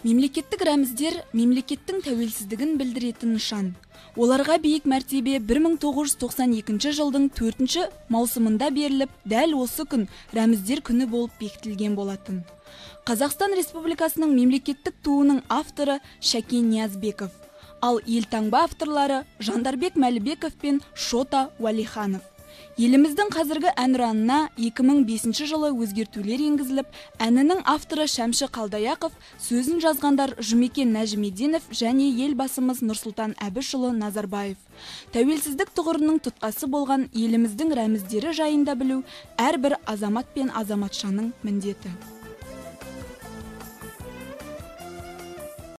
Мемлекеттік рәміздер мемлекеттің тәуелсіздігін білдіретін нышан. Оларға биік мәртебе 1992 жылдың 4 маусымында беріліп, дәл осы күн рәміздер күні болып бекітілген болатын. Қазақстан Республикасының мемлекеттік туының авторы Шәкен Ниязбеков, ал елтаңба авторлары Жандарбек Мәлібеков пен Шота Уәлиханов. Еліміздің қазіргі әнұранына 2005 жылы өзгертулер енгізіліп, әнінің авторы Шәмші Қалдаяқов, сөзін жазғандар Жұмекен Нәжімеденов және елбасымыз Нұрсұлтан Әбішұлы Назарбаев. Тәуелсіздік тұғырының тұтқасы болған еліміздің рәміздері жайында білу әрбір азамат пен азаматшаның міндеті.